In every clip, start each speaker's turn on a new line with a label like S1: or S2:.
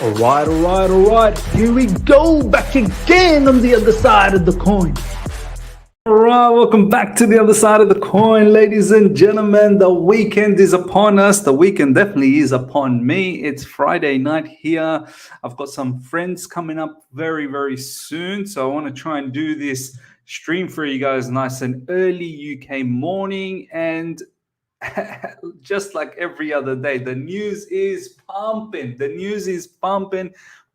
S1: All right. Here we go, back again on the other side of the coin. All right, welcome back to the other side of the coin, ladies and gentlemen. The weekend is upon us. The weekend definitely is upon me. It's Friday night here. I've got some friends coming up very, very soon. So I want to try and do this stream for you guys nice and early UK morning. And just like every other day, the news is pumping.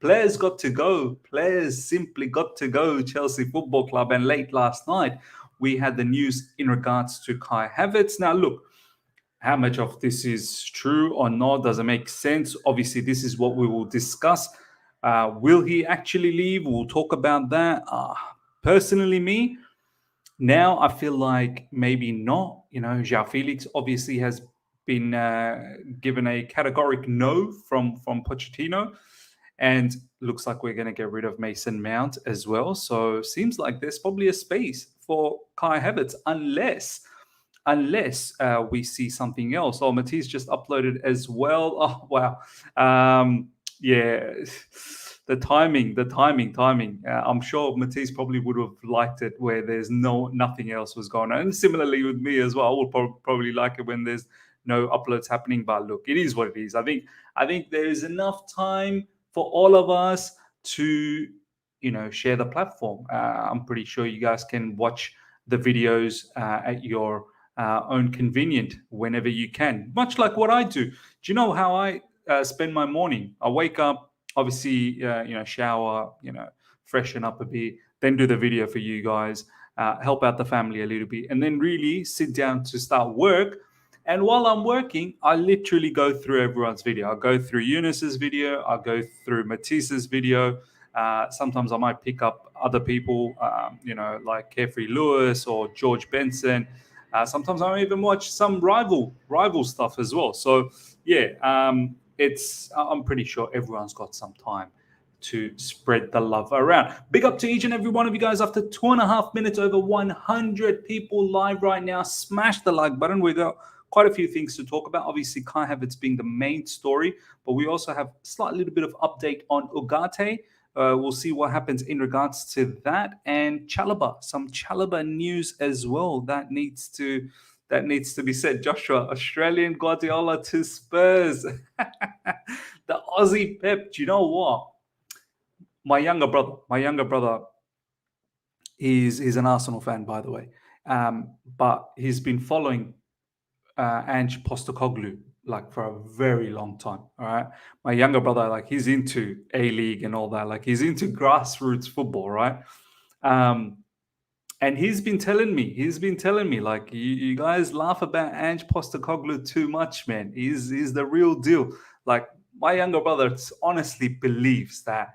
S1: Players got to go. Players simply got to go. Chelsea Football Club. And late last night, we had the news in regards to Kai Havertz. Now, look, how much of this is true or not? Does it make sense? Obviously, this is what we will discuss. Will he actually leave? We'll talk about that. Personally, me, now I feel like maybe not. João Felix obviously has been given a categoric no from Pochettino, and looks like we're going to get rid of Mason Mount as well. So seems like there's probably a space for Kai Havertz unless we see something else. Oh, Matisse just uploaded as well. Oh, wow. Yeah. The timing. I'm sure Matisse probably would have liked it where there's nothing else was going on. And similarly with me as well, I would probably like it when there's no uploads happening. But look, it is what it is. I think there is enough time for all of us to, share the platform. I'm pretty sure you guys can watch the videos at your own convenient whenever you can. Much like what I do. Do you know how I spend my morning? I wake up. Obviously, shower, freshen up a bit, then do the video for you guys, help out the family a little bit, and then really sit down to start work. And while I'm working, I literally go through everyone's video. I go through Eunice's video. I go through Matisse's video. Sometimes I might pick up other people, like Carefree Lewis or George Benson. Sometimes I even watch some rival stuff as well. So, yeah, I'm pretty sure everyone's got some time to spread the love around. Big up to each and every one of you guys. After 2.5 minutes, over 100 people live right now. Smash the like button. We got quite a few things to talk about. Obviously, Kai Havertz being the main story, but we also have a little bit of update on Ugarte. We'll see what happens in regards to that, and Chalobah. Some Chalobah news as well that needs to be said. Joshua, Australian Guardiola to Spurs. The Aussie Pep. Do you know what? My younger brother, he's an Arsenal fan, by the way. But he's been following Ange Postecoglou like for a very long time. All right. My younger brother, like he's into A-League and all that. Like he's into grassroots football, right? And he's been telling me, like, you guys laugh about Ange Postecoglou too much, man. He's the real deal. Like, my younger brother honestly believes that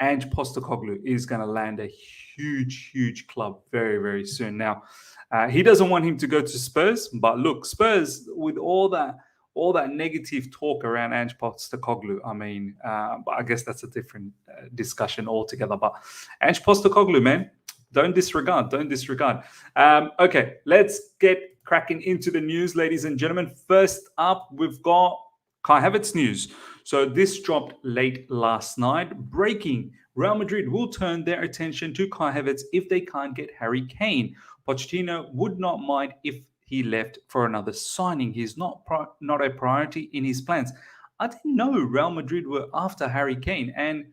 S1: Ange Postecoglou is going to land a huge club very, very soon. Now, he doesn't want him to go to Spurs, but look, Spurs, with all that negative talk around Ange Postecoglou, I mean, but I guess that's a different discussion altogether. But Ange Postecoglou, man, don't disregard. Okay, let's get cracking into the news, ladies and gentlemen. First up, we've got Kai Havertz news. So this dropped late last night. Breaking: Real Madrid will turn their attention to Kai Havertz if they can't get Harry Kane. Pochettino would not mind if he left for another signing. He's not a priority in his plans. I didn't know Real Madrid were after Harry Kane, and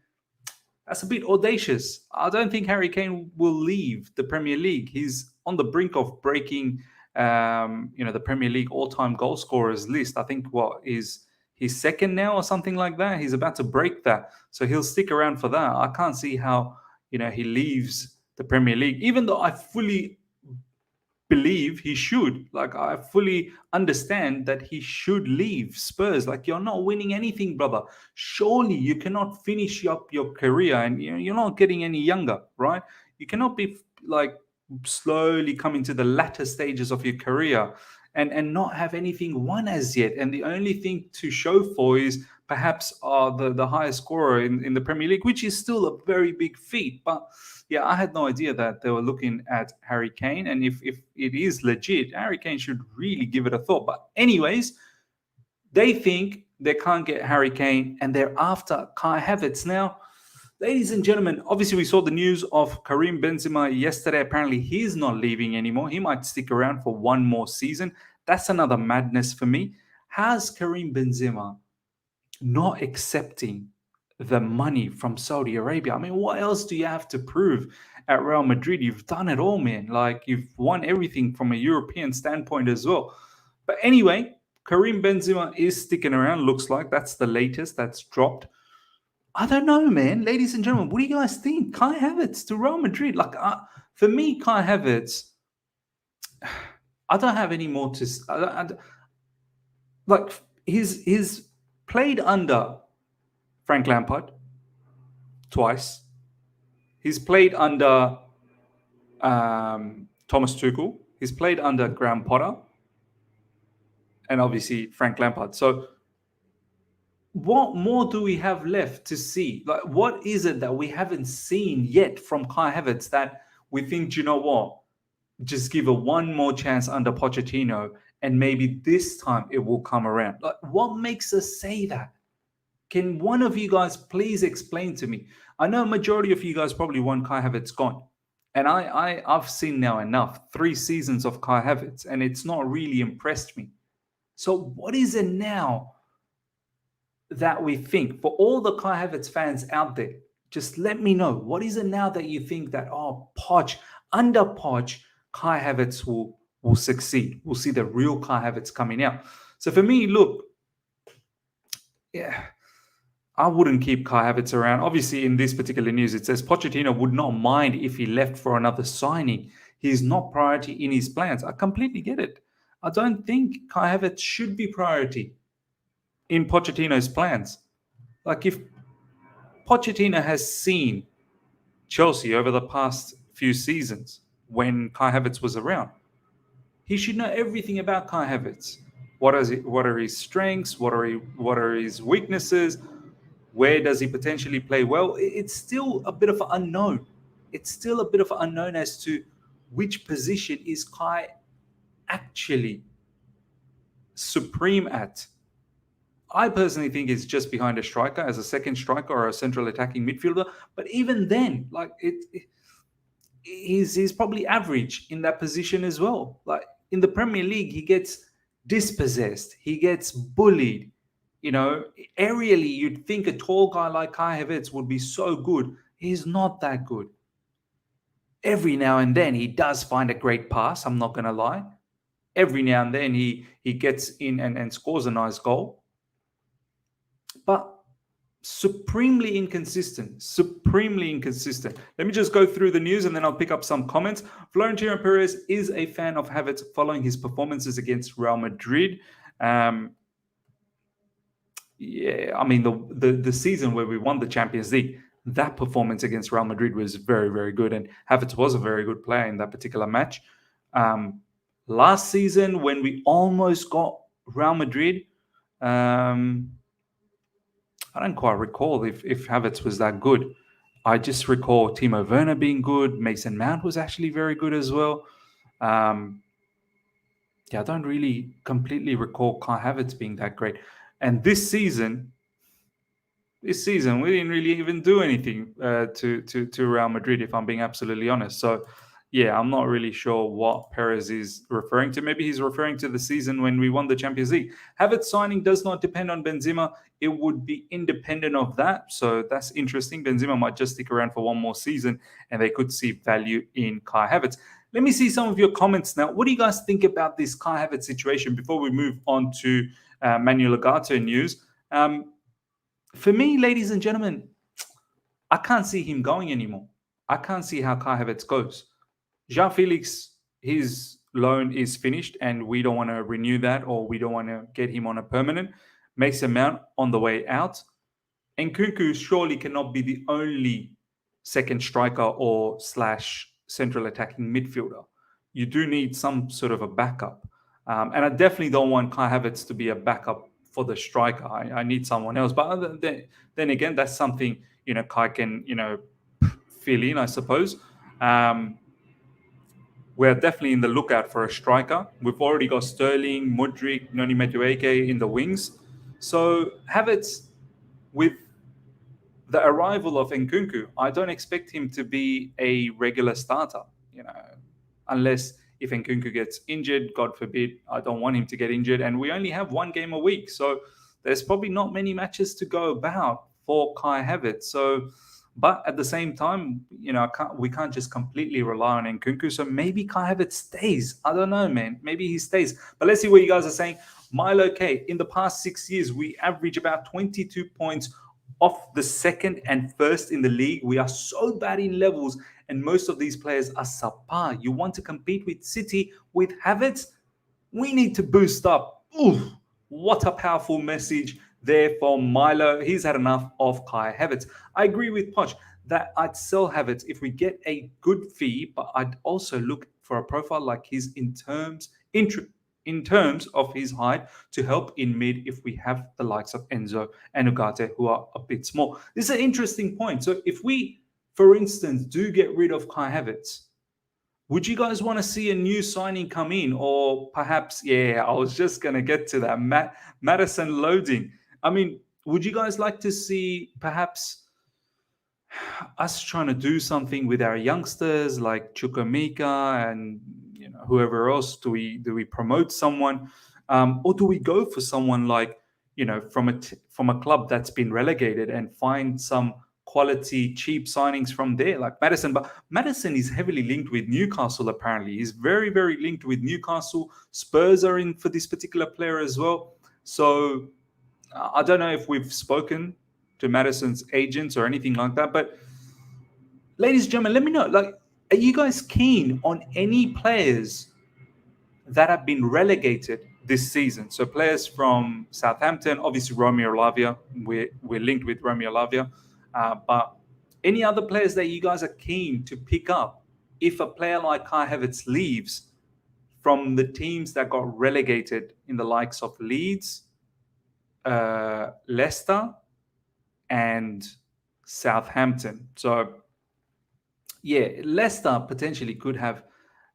S1: that's a bit audacious. I don't think Harry Kane will leave the Premier League. He's on the brink of breaking, the Premier League all-time goal scorers list. I think he's second now or something like that. He's about to break that, so he'll stick around for that. I can't see how he leaves the Premier League, even though I fully believe he should. Like, I fully understand that he should leave Spurs. Like, you're not winning anything, brother. Surely you cannot finish up your career, and you're not getting any younger, right? You cannot be like slowly coming to the latter stages of your career and not have anything won as yet. And the only thing to show for is perhaps the highest scorer in the Premier League, which is still a very big feat. But yeah, I had no idea that they were looking at Harry Kane. And if it is legit, Harry Kane should really give it a thought. But anyways, they think They can't get Harry Kane, and they're after Kai Havertz. Now, ladies and gentlemen, obviously we saw the news of Karim Benzema yesterday. Apparently he's not leaving anymore. He might stick around for one more season. That's another madness for me. How's Karim Benzema not accepting the money from Saudi Arabia? I mean, what else do you have to prove at Real Madrid? You've done it all, man. Like, you've won everything from a European standpoint as well. But anyway, Karim Benzema is sticking around, looks like. That's the latest that's dropped. I don't know, man. Ladies and gentlemen, what do you guys think? Kai Havertz to Real Madrid. Like, for me, Kai Havertz, I don't have any more to... like, he's played under Frank Lampard twice. He's played under Thomas Tuchel. He's played under Graham Potter. And obviously Frank Lampard. So what more do we have left to see? Like, what is it that we haven't seen yet from Kai Havertz that we think, you know what, just give it one more chance under Pochettino and maybe this time it will come around? Like, what makes us say that? Can one of you guys please explain to me? I know a majority of you guys probably want Kai Havertz gone. And I've seen now enough, 3 seasons of Kai Havertz, and it's not really impressed me. So what is it now that we think? For all the Kai Havertz fans out there, just let me know. What is it now that you think that, Poch, under Poch, Kai Havertz will succeed? We'll see the real Kai Havertz coming out. So for me, look, yeah, I wouldn't keep Kai Havertz around. Obviously, in this particular news, it says Pochettino would not mind if he left for another signing. He's not priority in his plans. I completely get it. I don't think Kai Havertz should be priority in Pochettino's plans. Like, if Pochettino has seen Chelsea over the past few seasons when Kai Havertz was around, he should know everything about Kai Havertz. What are his strengths? What are his weaknesses? Where does he potentially play well? It's still a bit of an unknown. It's still a bit of an unknown as to which position is Kai actually supreme at. I personally think he's just behind a striker, as a second striker or a central attacking midfielder. But even then, like, he's probably average in that position as well. Like, in the Premier League, he gets dispossessed. He gets bullied. You know, aerially, you'd think a tall guy like Kai Havertz would be so good. He's not that good. Every now and then, he does find a great pass. I'm not going to lie. Every now and then, he gets in and scores a nice goal. But supremely inconsistent. Let me just go through the news and then I'll pick up some comments. Florentino Perez is a fan of Havertz following his performances against Real Madrid. Yeah, I mean, the season where we won the Champions League, that performance against Real Madrid was very, very good. And Havertz was a very good player in that particular match. Last season, when we almost got Real Madrid, I don't quite recall if Havertz was that good. I just recall Timo Werner being good. Mason Mount was actually very good as well. I don't really completely recall Kai Havertz being that great. And this season, we didn't really even do anything to Real Madrid, if I'm being absolutely honest. So, yeah, I'm not really sure what Perez is referring to. Maybe he's referring to the season when we won the Champions League. Havertz signing does not depend on Benzema. It would be independent of that. So that's interesting. Benzema might just stick around for one more season and they could see value in Kai Havertz. Let me see some of your comments now. What do you guys think about this Kai Havertz situation before we move on to Manuel Ugarte news? For me, ladies and gentlemen, I can't see him going anymore. I can't see how Kai Havertz goes. Jean-Felix, his loan is finished and we don't want to renew that, or we don't want to get him on a permanent. Mason Mount on the way out. And Nkunku surely cannot be the only second striker or / central attacking midfielder. You do need some sort of a backup. And I definitely don't want Kai Havertz to be a backup for the striker. I need someone else. But then again, that's something, Kai can, fill in, I suppose. We're definitely in the lookout for a striker. We've already got Sterling, Mudryk, Noni Madueke in the wings. So Havertz, with the arrival of Nkunku, I don't expect him to be a regular starter, you know, unless if Nkunku gets injured, God forbid, I don't want him to get injured. And we only have one game a week. So there's probably not many matches to go about for Kai Havertz. So, but at the same time, you know, we can't just completely rely on Nkunku. So maybe Kai Havertz stays. I don't know, man. Maybe he stays. But let's see what you guys are saying. Milo K, in the past 6 years, we average about 22 points off the second and first in the league. We are so bad in levels, and most of these players are subpar. You want to compete with City with Havertz? We need to boost up. Oof, what a powerful message there for Milo. He's had enough of Kai Havertz. I agree with Poch that I'd sell Havertz if we get a good fee, but I'd also look for a profile like his in terms of his height to help in mid if we have the likes of Enzo and Ugarte who are a bit small. This is an interesting point. So if we, for instance, do get rid of Kai Havertz, would you guys want to see a new signing come in? Or perhaps, yeah, I was just going to get to that. Madison loading. I mean, would you guys like to see perhaps us trying to do something with our youngsters like Chukwemeka and whoever else? Do we promote someone, or do we go for someone like from a club that's been relegated and find some quality cheap signings from there like Madison? But Madison is heavily linked with Newcastle. Apparently, he's very linked with Newcastle. Spurs are in for this particular player as well. So I don't know if we've spoken to Madison's agents or anything like that. But ladies and gentlemen, let me know. Like, are you guys keen on any players that have been relegated this season? So players from Southampton, obviously Romeo Lavia. We're linked with Romeo Lavia. But any other players that you guys are keen to pick up if a player like Kai Havertz leaves from the teams that got relegated in the likes of Leeds, Leicester, and Southampton? So yeah, Leicester potentially could have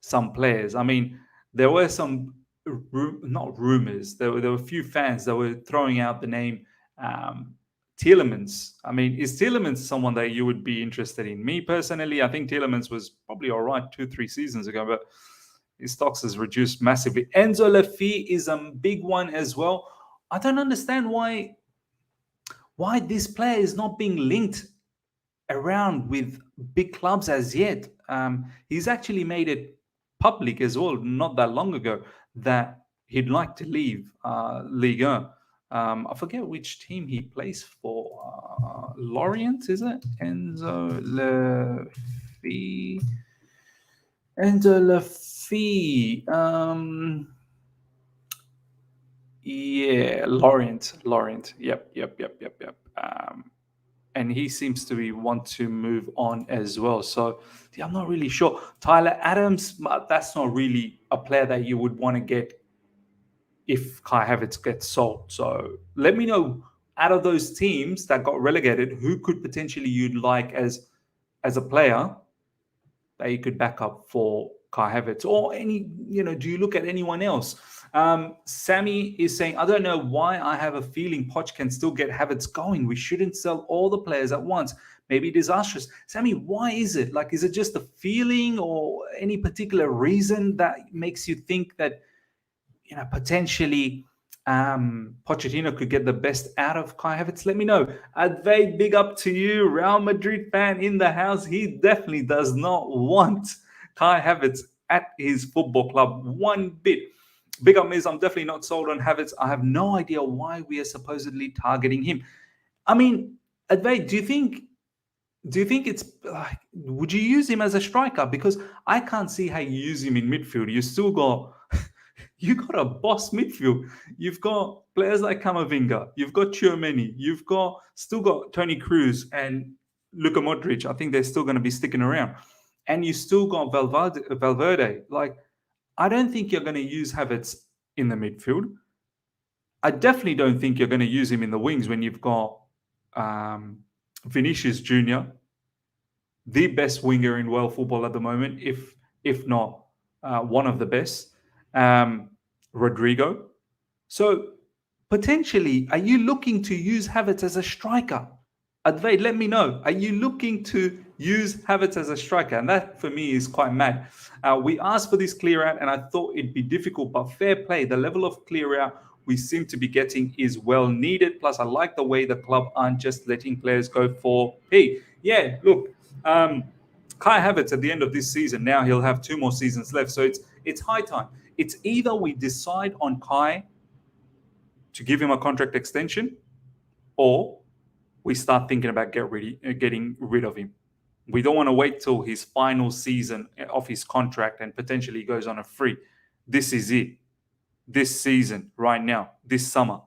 S1: some players. I mean, there were some not rumors. There were a few fans that were throwing out the name Tielemans. I mean, is Tielemans someone that you would be interested in? Me personally, I think Tielemans was probably all right 2-3 seasons ago, but his stocks has reduced massively. Enzo Laffi is a big one as well. I don't understand why this player is not being linked around with big clubs as yet. He's actually made it public as well, not that long ago, that he'd like to leave Ligue 1. I forget which team he plays for. Lorient, is it? Enzo Laffi. Yeah, Lorient. Yep. And he seems to want to move on as well. So yeah, I'm not really sure. Tyler Adams, but that's not really a player that you would want to get if Kai Havertz gets sold. So let me know, out of those teams that got relegated, who could potentially you'd like as a player that you could back up for Kai Havertz, or do you look at anyone else? Sammy is saying, I don't know why I have a feeling Poch can still get Havertz going. We shouldn't sell all the players at once. Maybe disastrous. Sammy, why is it? Like, is it just a feeling or any particular reason that makes you think that, potentially Pochettino could get the best out of Kai Havertz? Let me know. Advay, big up to you. Real Madrid fan in the house. He definitely does not want Kai Havertz at his football club one bit. Big up, Miz. I'm definitely not sold on Havertz. I have no idea why we are supposedly targeting him. I mean, Advay, do you think it's like, would you use him as a striker? Because I can't see how you use him in midfield. You got a boss midfield. You've got players like Camavinga. You've got Tchouaméni. You've still got Toni Kroos and Luka Modric. I think they're still going to be sticking around. And you still got Valverde. Like, I don't think you're going to use Havertz in the midfield. I definitely don't think you're going to use him in the wings when you've got Vinicius Jr., the best winger in world football at the moment, if not one of the best. Rodrigo. So potentially, are you looking to use Havertz as a striker? Advait, let me know. Are you looking to use Havertz as a striker? And that, for me, is quite mad. We asked for this clear out, and I thought it'd be difficult, but fair play. The level of clear out we seem to be getting is well needed. Plus, I like the way the club aren't just letting players go for, hey, yeah, look, Kai Havertz at the end of this season, now he'll have 2 more seasons left. So it's high time. It's either we decide on Kai to give him a contract extension, or we start thinking about getting rid of him. We don't want to wait till his final season of his contract and potentially goes on a free. This is it. This season, right now, this summer,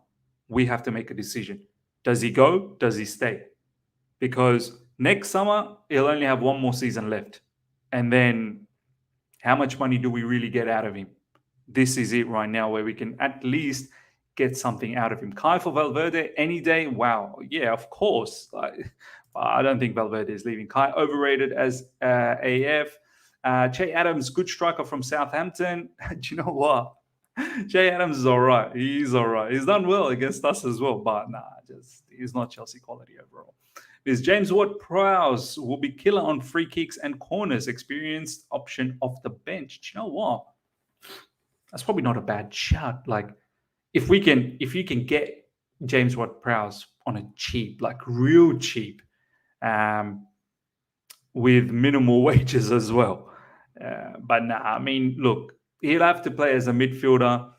S1: we have to make a decision. Does he go? Does he stay? Because next summer, he'll only have 1 more season left. And then how much money do we really get out of him? This is it right now where we can at least get something out of him. Kai for Valverde any day? Wow. Yeah, of course. I don't think Valverde is leaving. Kai overrated as AF. Che Adams, good striker from Southampton. Do you know what? Che Adams is all right. He's all right. He's done well against us as well. But he's not Chelsea quality overall. Because James Ward-Prowse will be killer on free kicks and corners. Experienced option off the bench. Do you know what? That's probably not a bad shout. Like, if you can get James Ward-Prowse on a cheap, like real cheap, with minimal wages as well. But I mean, look, he'll have to play as a midfielder.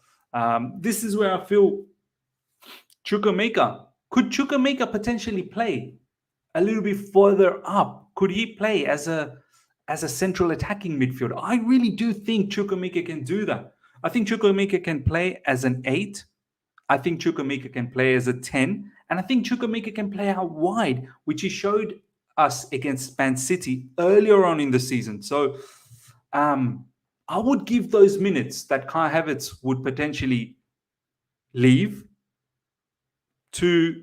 S1: This is where I feel Chukwuemeka. Could Chukwuemeka potentially play a little bit further up? Could he play as a central attacking midfielder? I really do think Chukwuemeka can do that. I think Chukwuemeka can play as an 8. I think Chukwuemeka can play as a 10. And I think Chukwuemeka can play out wide, which he showed us against Man City earlier on in the season. So I would give those minutes that Kai Havertz would potentially leave to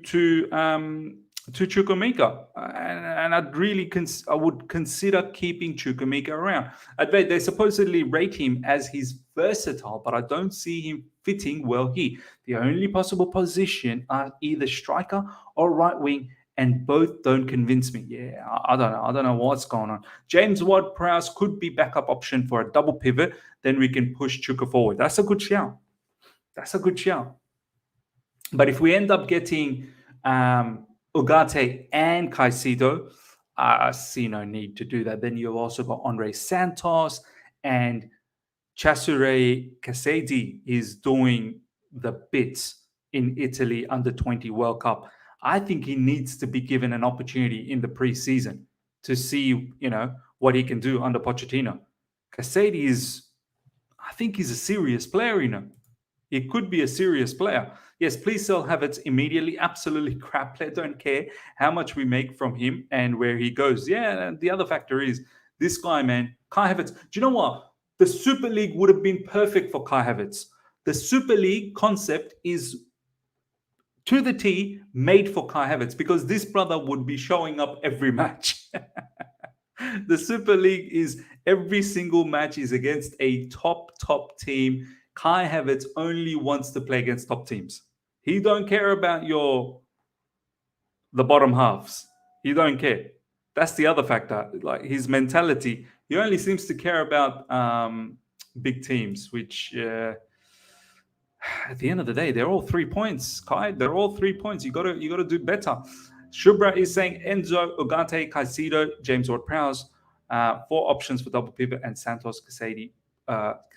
S1: Chukwuemeka, and I would consider keeping Chukwuemeka around. They supposedly rate him as he's versatile, but I don't see him fitting well here. The only possible position are either striker or right wing, and both don't convince me. Yeah, I don't know what's going on. James Ward-Prowse could be backup option for a double pivot. Then we can push Chuka forward. That's a good shout. But if we end up getting Ugarte and Caicedo, I see no need to do that. Then you've also got Andre Santos, and Cesare Casedi is doing the bits in Italy under 20 World Cup. I think he needs to be given an opportunity in the preseason to see, what he can do under Pochettino. Casedi I think he's a serious player, He could be a serious player. Yes, please sell Havertz immediately. Absolutely crap player. Don't care how much we make from him and where he goes. Yeah, the other factor is this guy, man, Kai Havertz. Do you know what? The Super League would have been perfect for Kai Havertz. The Super League concept is to the T made for Kai Havertz, because this brother would be showing up every match. The Super League is every single match is against a top team. Kai Havertz only wants to play against top teams. He don't care about the bottom halves. He don't care. That's the other factor. Like, his mentality, he only seems to care about big teams, which at the end of the day, they're all 3 points, Kai. They're all 3 points. You gotta do better. Shubra is saying Enzo, Ugarte, Caicedo, James Ward-Prowse, 4 options for double pivot, and Santos Casedi.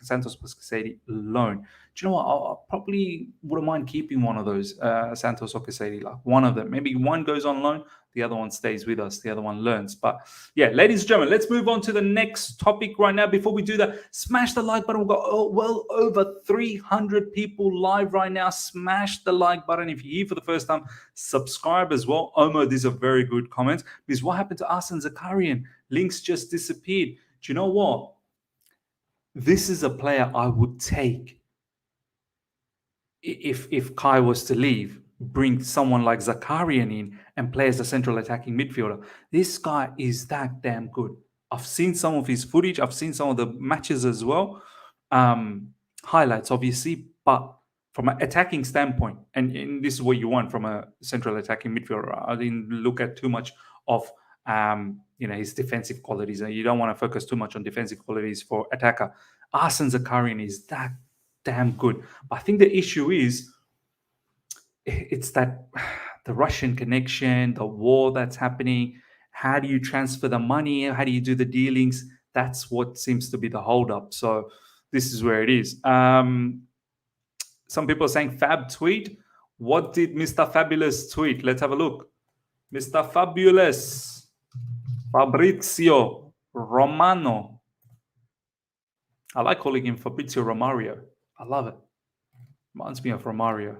S1: Santos plus Casedi loan. Do you know what? I probably wouldn't mind keeping one of those, Santos or Casedi, like one of them. Maybe one goes on loan, the other one stays with us, the other one learns. But yeah, ladies and gentlemen, let's move on to the next topic right now. Before we do that, smash the like button. We've got well over 300 people live right now. Smash the like button. If you're here for the first time, subscribe as well. Omo, these are very good comments. Because what happened to Arsene Zakarian? Links just disappeared. Do you know what? This is a player I would take if Kai was to leave. Bring someone like Zakarian in and play as a central attacking midfielder. This guy is that damn good. I've seen some of his footage. I've seen some of the matches as well. Highlights, obviously. But from an attacking standpoint, and this is what you want from a central attacking midfielder. I didn't look at too much of his defensive qualities. You don't want to focus too much on defensive qualities for attacker. Arsene Zakarian is that damn good. But I think the issue is it's that the Russian connection, the war that's happening. How do you transfer the money? How do you do the dealings? That's what seems to be the holdup. So this is where it is. Some people are saying Fab tweet. What did Mr. Fabulous tweet? Let's have a look. Mr. Fabulous. Fabrizio Romano. I like calling him Fabrizio Romario. I love it. Reminds me of Romario.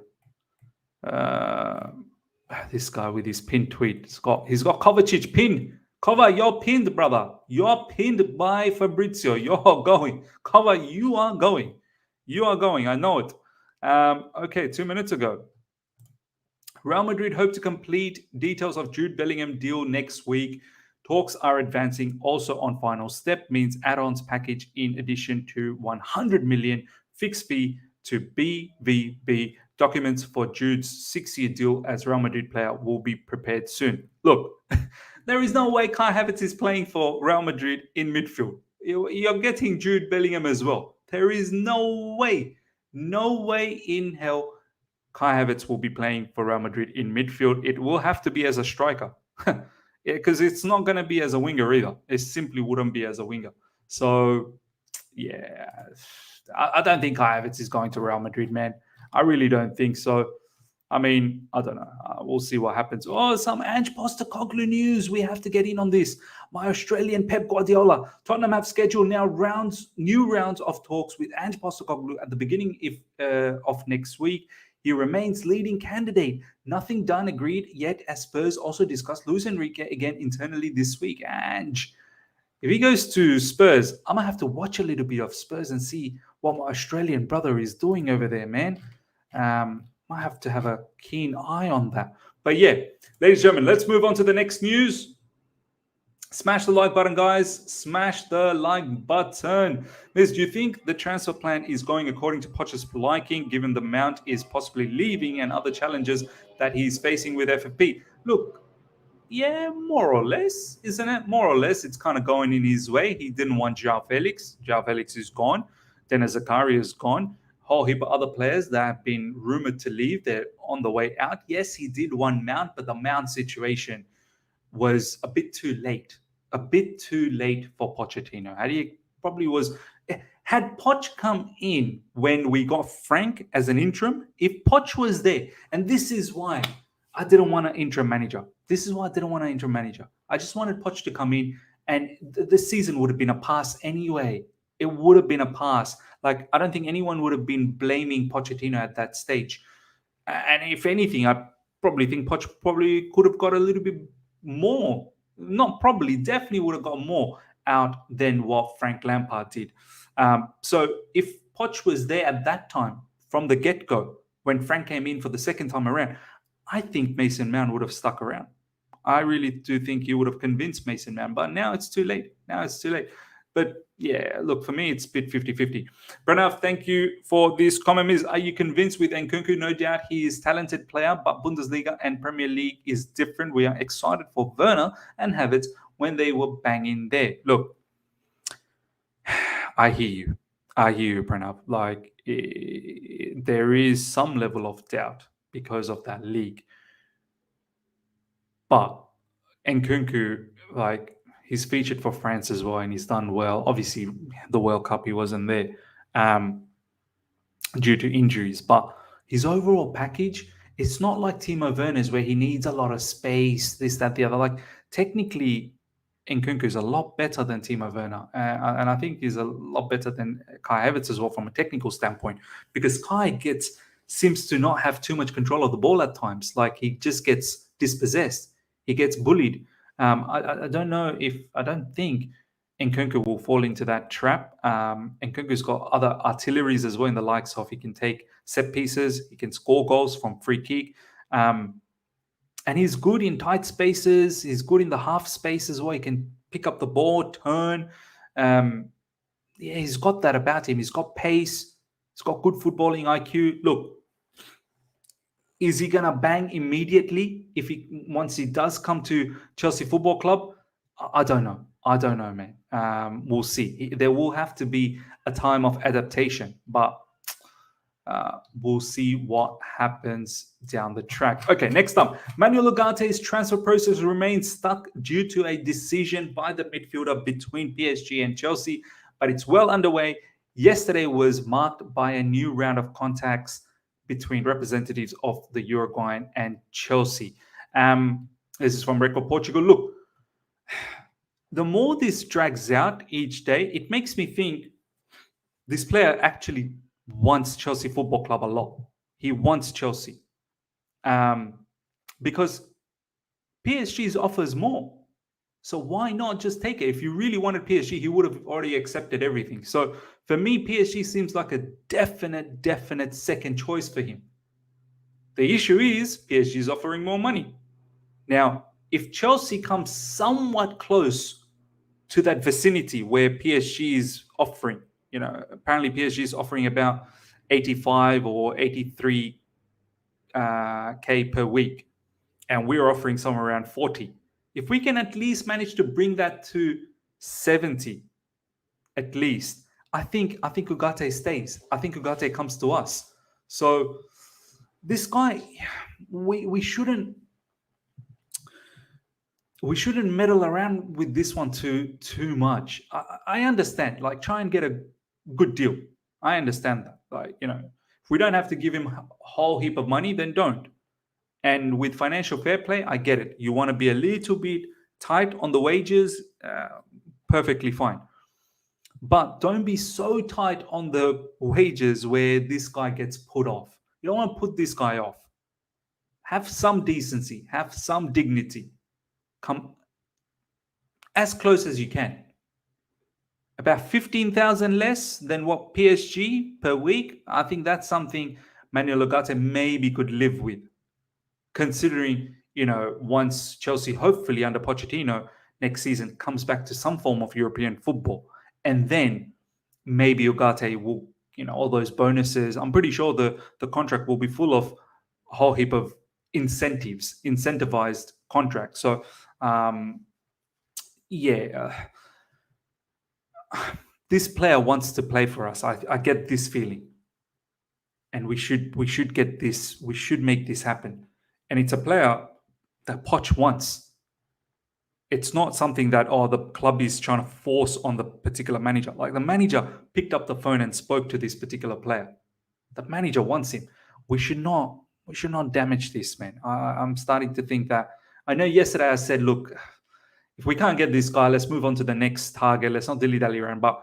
S1: This guy with his pinned tweet. He's got Kovacic pinned. Kova, you're pinned, brother. You're pinned by Fabrizio. You're going. Kova, you are going. You are going. I know it. Okay, 2 minutes ago. Real Madrid hope to complete details of Jude Bellingham deal next week. Talks are advancing. Also on final step means add-ons package in addition to 100 million fixed fee to BVB. Documents for Jude's 6-year deal as Real Madrid player will be prepared soon. Look, there is no way Kai Havertz is playing for Real Madrid in midfield. You're getting Jude Bellingham as well. There is no way in hell Kai Havertz will be playing for Real Madrid in midfield. It will have to be as a striker because it's not going to be as a winger either. It simply wouldn't be as a winger. So, yeah, I don't think Kai Havertz is going to Real Madrid, man. I really don't think so. I mean, I don't know. We'll see what happens. Oh, some Ange Postecoglou news. We have to get in on this. My Australian Pep Guardiola. Tottenham have scheduled now new rounds of talks with Ange Postecoglou at the beginning of next week. He remains leading candidate. Nothing done agreed yet as Spurs also discussed Luis Enrique again internally this week. Ange, if he goes to Spurs, I'm going to have to watch a little bit of Spurs and see what my Australian brother is doing over there, man. Might have to have a keen eye on that. But yeah, ladies and gentlemen, let's move on to the next news. Smash the like button, guys. Smash the like button. Liz, do you think the transfer plan is going according to Poch's liking, given the Mount is possibly leaving and other challenges that he's facing with FFP? Look, yeah, more or less, isn't it? More or less, it's kind of going in his way. He didn't want João Felix. João Felix is gone. Dennis Zakaria is gone. Whole heap of other players that have been rumored to leave. They're on the way out. Yes, he did want Mount, but the Mount situation was a bit too late. A bit too late for Pochettino. Had Poch come in when we got Frank as an interim, if Poch was there, and this is why I didn't want an interim manager. I just wanted Poch to come in, and the season would have been a pass anyway. It would have been a pass. Like, I don't think anyone would have been blaming Pochettino at that stage. And if anything, I probably think Poch probably could have got a little bit more. Not probably, definitely would have got more out than what Frank Lampard did. So if Poch was there at that time, from the get-go, when Frank came in for the second time around, I think Mason Mount would have stuck around. I really do think he would have convinced Mason Mount, but now it's too late. But yeah, look, for me, it's a bit 50-50. Pranav, thank you for this comment. Are you convinced with Nkunku? No doubt he is a talented player, but Bundesliga and Premier League is different. We are excited for Werner and Havertz when they were banging there. Look, I hear you, Pranav. Like, there is some level of doubt because of that league. But Nkunku, like, he's featured for France as well, and he's done well. Obviously, the World Cup, he wasn't there due to injuries. But his overall package, it's not like Timo Werner's where he needs a lot of space, this, that, the other. Like, technically, Nkunku is a lot better than Timo Werner. And I think he's a lot better than Kai Havertz as well from a technical standpoint, because Kai seems to not have too much control of the ball at times. Like, he just gets dispossessed. He gets bullied. I don't think Nkunku will fall into that trap. Nkunku's got other artilleries as well, in the likes of he can take set pieces, he can score goals from free kick. And he's good in tight spaces. He's good in the half space as well. He can pick up the ball, turn. He's got that about him. He's got pace. He's got good footballing IQ. Look, Is he gonna bang immediately once he does come to Chelsea Football Club? I don't know. I don't know, man. We'll see. There will have to be a time of adaptation, but we'll see what happens down the track. Okay, next up, Manuel Ugarte's transfer process remains stuck due to a decision by the midfielder between PSG and Chelsea, but it's well underway. Yesterday was marked by a new round of contacts between representatives of the Uruguayan and Chelsea. This is from Record Portugal. Look, the more this drags out each day, it makes me think this player actually wants Chelsea Football Club a lot. He wants Chelsea because PSG's offers more. So why not just take it? If you really wanted PSG, he would have already accepted everything. So for me, PSG seems like a definite second choice for him. The issue is PSG is offering more money. Now, if Chelsea comes somewhat close to that vicinity where PSG is offering, apparently PSG is offering about 85 or 83 K per week, and we're offering somewhere around 40. If we can at least manage to bring that to 70, at least, I think Ugarte stays. I think Ugarte comes to us. So this guy, we shouldn't meddle around with this one too much. I understand, like, try and get a good deal. I understand that. Like, if we don't have to give him a whole heap of money, then don't. And with financial fair play, I get it. You want to be a little bit tight on the wages, perfectly fine. But don't be so tight on the wages where this guy gets put off. You don't want to put this guy off. Have some decency, have some dignity. Come as close as you can. About 15,000 less than what PSG per week, I think that's something Manuel Ugarte maybe could live with. Considering, once Chelsea, hopefully under Pochettino next season, comes back to some form of European football, and then maybe Ugarte will, all those bonuses. I'm pretty sure the contract will be full of a whole heap of incentivized contracts. So, this player wants to play for us. I get this feeling, and we should get this. We should make this happen. And it's a player that Poch wants. It's not something that, the club is trying to force on the particular manager. Like, the manager picked up the phone and spoke to this particular player. The manager wants him. We should not damage this, man. I'm starting to think that. I know yesterday I said, look, if we can't get this guy, let's move on to the next target. Let's not dilly-dally around. But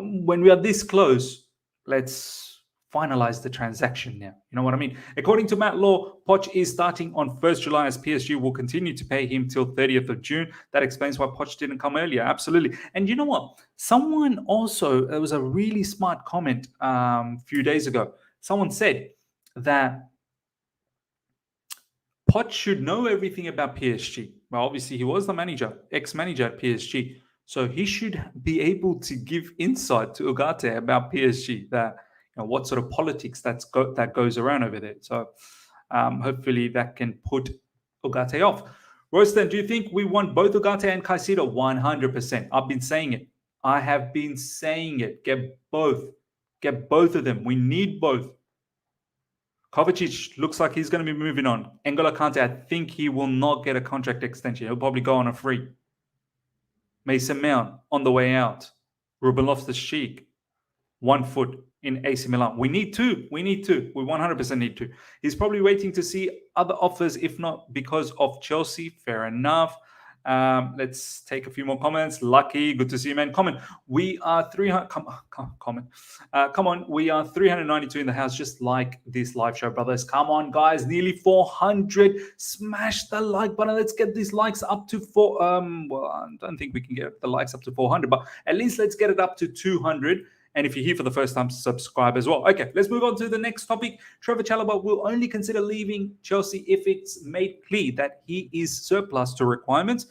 S1: when we are this close, let's finalize the transaction now. You know what I mean? According to Matt Law, Poch is starting on 1st July as PSG will continue to pay him till 30th of June. That explains why Poch didn't come earlier. Absolutely. And you know what? Someone also, there was a really smart comment a few days ago. Someone said that Poch should know everything about PSG. Well, obviously, he was the manager, ex-manager at PSG. So he should be able to give insight to Ugarte about PSG, that what sort of politics that goes around over there. So hopefully that can put Ugarte off. Royston, do you think we want both Ugarte and Caicedo? 100%. I've been saying it. I have been saying it. Get both. Get both of them. We need both. Kovacic looks like he's going to be moving on. N'Golo Kante, I think he will not get a contract extension. He'll probably go on a free. Mason Mount on the way out. Ruben Loftus-Cheek, 1 foot in AC Milan. We need two. We 100% need two. He's probably waiting to see other offers, if not because of Chelsea. Fair enough. Let's take a few more comments. Lucky, good to see you, man. Comment. We are 300. Come on. We are 392 in the house, just like this live show, brothers. Come on, guys. Nearly 400. Smash the like button. Let's get these likes up to 4. Well, I don't think we can get the likes up to 400, but at least let's get it up to 200. And if you're here for the first time, subscribe as well. Okay, let's move on to the next topic. Trevoh Chalobah will only consider leaving Chelsea if it's made clear that he is surplus to requirements.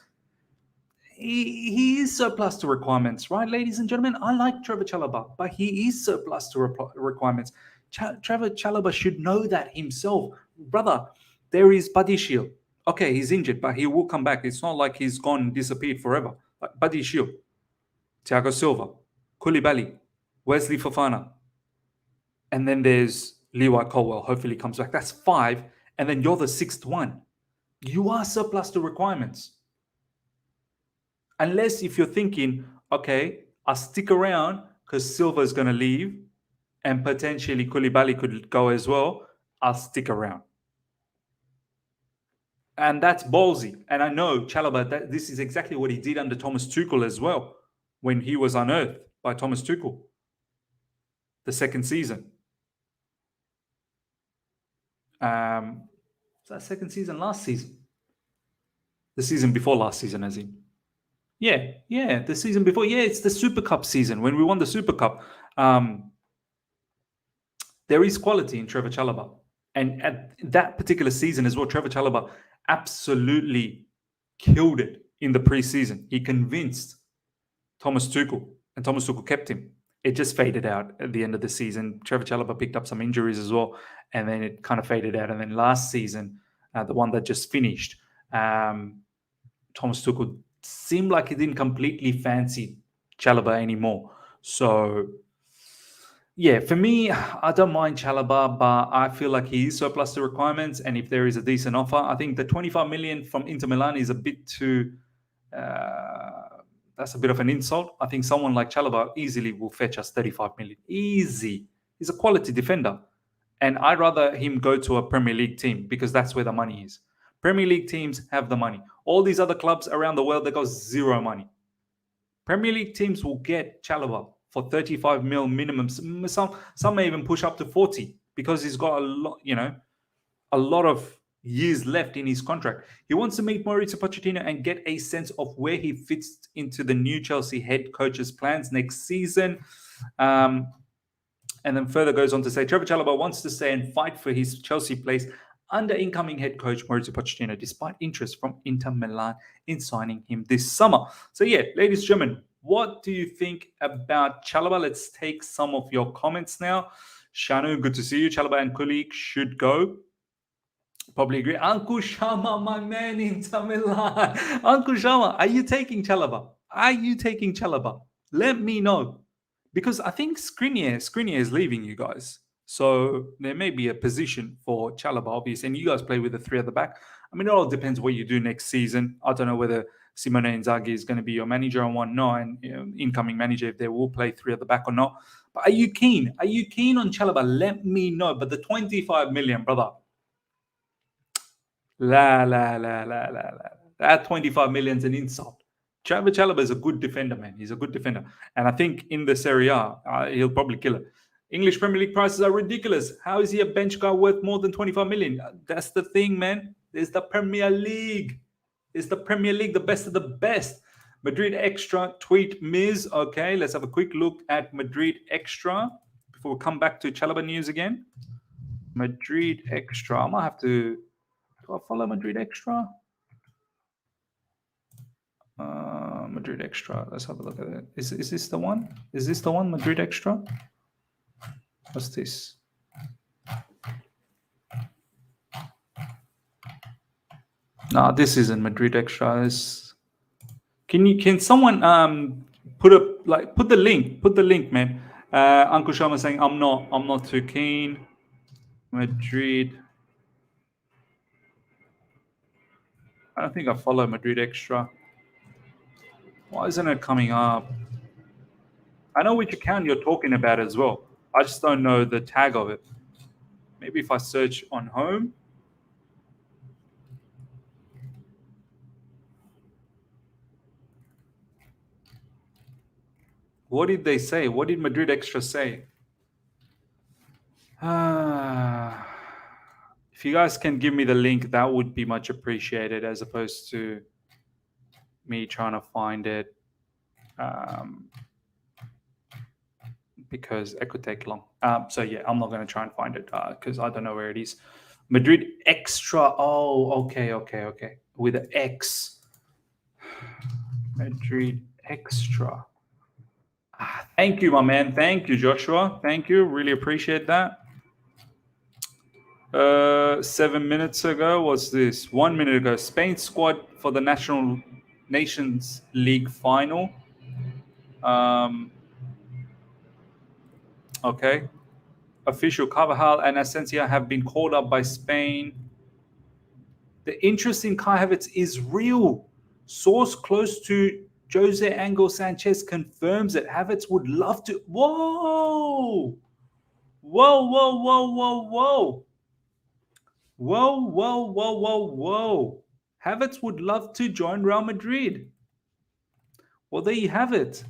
S1: He is surplus to requirements, right, ladies and gentlemen? I like Trevoh Chalobah, but he is surplus to requirements. Trevoh Chalobah should know that himself. Brother, there is Badiashile. Okay, he's injured, but he will come back. It's not like he's gone, disappeared forever. Like Badiashile, Thiago Silva, Koulibaly, Wesley Fofana. And then there's Levi Colwell. Hopefully he comes back. That's 5. And then you're the 6th one. You are surplus to requirements. Unless if you're thinking, okay, I'll stick around because Silva is going to leave and potentially Koulibaly could go as well, I'll stick around. And that's ballsy. And I know Chalobah, this is exactly what he did under Thomas Tuchel as well, when he was unearthed by Thomas Tuchel the second season. Was that second season? Last season? The season before last season, as in. Yeah, the season before. Yeah, it's the Super Cup season when we won the Super Cup. There is quality in Trevoh Chalobah. And at that particular season as well, Trevoh Chalobah absolutely killed it in the preseason. He convinced Thomas Tuchel, and Thomas Tuchel kept him. It just faded out at the end of the season. Trevoh Chalobah picked up some injuries as well, and then it kind of faded out. And then last season, the one that just finished, Thomas Tuchel seemed like he didn't completely fancy Chalobah anymore. So, yeah, for me, I don't mind Chalobah, but I feel like he is surplus to requirements. And if there is a decent offer, I think the 25 million from Inter Milan is a bit too... that's a bit of an insult. I think someone like Chalobah easily will fetch us 35 million. Easy. He's a quality defender. And I'd rather him go to a Premier League team because that's where the money is. Premier League teams have the money. All these other clubs around the world, they got zero money. Premier League teams will get Chalobah for 35 mil minimum. Some may even push up to 40 because he's got a lot of years left in his contract. He wants to meet Mauricio Pochettino and get a sense of where he fits into the new Chelsea head coach's plans next season. And then further goes on to say, Trevoh Chalobah wants to stay and fight for his Chelsea place under incoming head coach Mauricio Pochettino, despite interest from Inter Milan in signing him this summer. So yeah, ladies and gentlemen, what do you think about Chalobah? Let's take some of your comments now. Shanu, good to see you. Chalobah and Kulik should go. Probably agree. Uncle Shama, my man, Inter Milan. Uncle Shama, are you taking Chalobah? Are you taking Chalobah? Let me know. Because I think Skriniar is leaving you guys. So there may be a position for Chalobah, obviously. And you guys play with the 3 at the back. I mean, it all depends what you do next season. I don't know whether Simone Inzaghi is going to be your manager or not, and incoming manager, if they will play 3 at the back or not. But are you keen? Are you keen on Chalobah? Let me know. But the 25 million, brother. La. That 25 million is an insult. Trevoh Chalobah is a good defender, man. He's a good defender. And I think in the Serie A, he'll probably kill it. English Premier League prices are ridiculous. How is he a bench guy worth more than 25 million? That's the thing, man. There's the Premier League. It's the Premier League, the best of the best. Madrid Extra tweet Miz. Okay, let's have a quick look at Madrid Extra before we come back to Chalobah news again. Madrid Extra. I might have to... Do I follow Madrid Extra? Madrid Extra. Let's have a look at it. Is this the one? Is this the one, Madrid Extra? What's this? No, this isn't Madrid Extra. Can someone put the link, man? Uncle Shama saying I'm not too keen. Madrid. I don't think I follow Madrid Extra. Why isn't it coming up? I know which account you're talking about as well. I just don't know the tag of it. Maybe if I search on home. What did they say? What did Madrid Extra say? If you guys can give me the link, that would be much appreciated, as opposed to me trying to find it, because it could take long. So yeah, I'm not going to try and find it because I don't know where it is. Madrid Extra. Oh, okay. With an X. Madrid Extra. Thank you, my man. Thank you, Joshua. Thank you. Really appreciate that. 7 minutes ago. What's this? 1 minute ago. Spain squad for the Nations League final. Okay. Official Carvajal and Asensio have been called up by Spain. The interest in Kai Havertz is real. Source close to Jose Angel Sanchez confirms that Havertz would love to. Whoa! Whoa, whoa, whoa, whoa, whoa. Whoa, whoa, whoa, whoa, whoa. Havertz would love to join Real Madrid. Well, there you have it.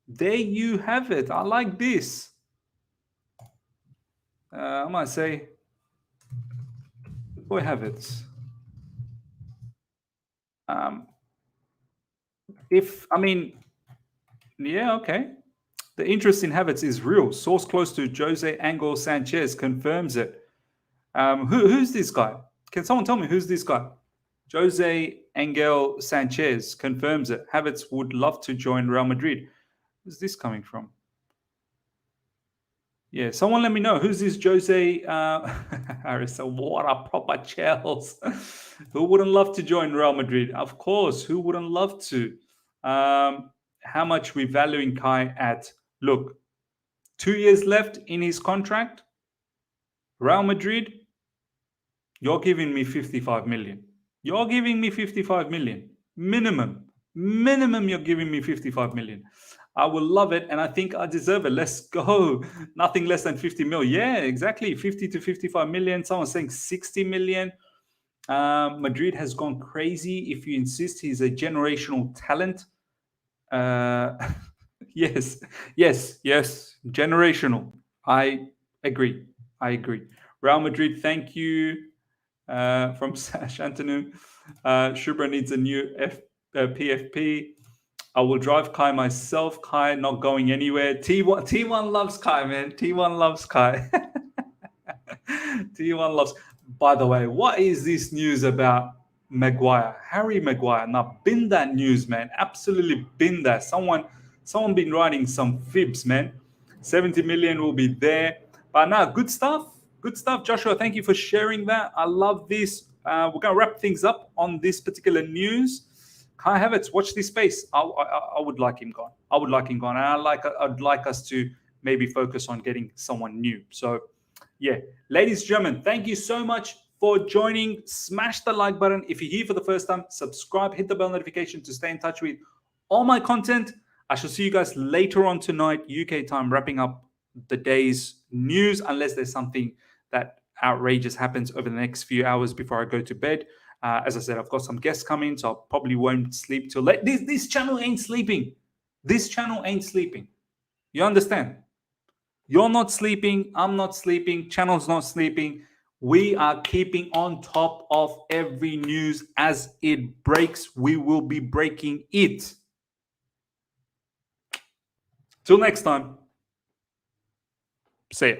S1: There you have it. I like this. I might say, boy, Havertz. Yeah, okay. The interest in Havertz is real. Source close to Jose Angel Sanchez confirms it. Who's this guy? Can someone tell me who's this guy? Jose Angel Sanchez confirms it. Havertz would love to join Real Madrid. Where's this coming from? Yeah, someone let me know. Who's this Jose Harris? What a proper Chelsea. Who wouldn't love to join Real Madrid? Of course, who wouldn't love to? How much we valuing Kai at? Look, 2 years left in his contract. Real Madrid, you're giving me 55 million. You're giving me 55 million. Minimum, you're giving me 55 million. I will love it, and I think I deserve it. Let's go. Nothing less than 50 mil. Yeah, exactly. 50 to 55 million. Someone's saying 60 million. Madrid has gone crazy. If you insist he's a generational talent. Yes. Generational. I agree. Real Madrid, thank you. From Shantanu. Shubra needs a new PFP. I will drive Kai myself. Kai not going anywhere. T1 loves Kai, man. T1 loves Kai. T1 loves. By the way, what is this news about Maguire? Harry Maguire. Now, bin that news, man. Absolutely bin that. Someone been writing some fibs, man. 70 million will be there. But now, good stuff. Good stuff, Joshua. Thank you for sharing that. I love this. We're going to wrap things up on this particular news. Kai Havertz, watch this space. I would like him gone. And I'd like us to maybe focus on getting someone new. So, yeah. Ladies and gentlemen, thank you so much for joining. Smash the like button. If you're here for the first time, subscribe, hit the bell notification to stay in touch with all my content. I shall see you guys later on tonight, UK time, wrapping up the day's news, unless there's something that outrageous happens over the next few hours before I go to bed. As I said, I've got some guests coming, so I probably won't sleep till late. This channel ain't sleeping. You understand? You're not sleeping. I'm not sleeping. Channel's not sleeping. We are keeping on top of every news as it breaks. We will be breaking it. Till next time. See ya.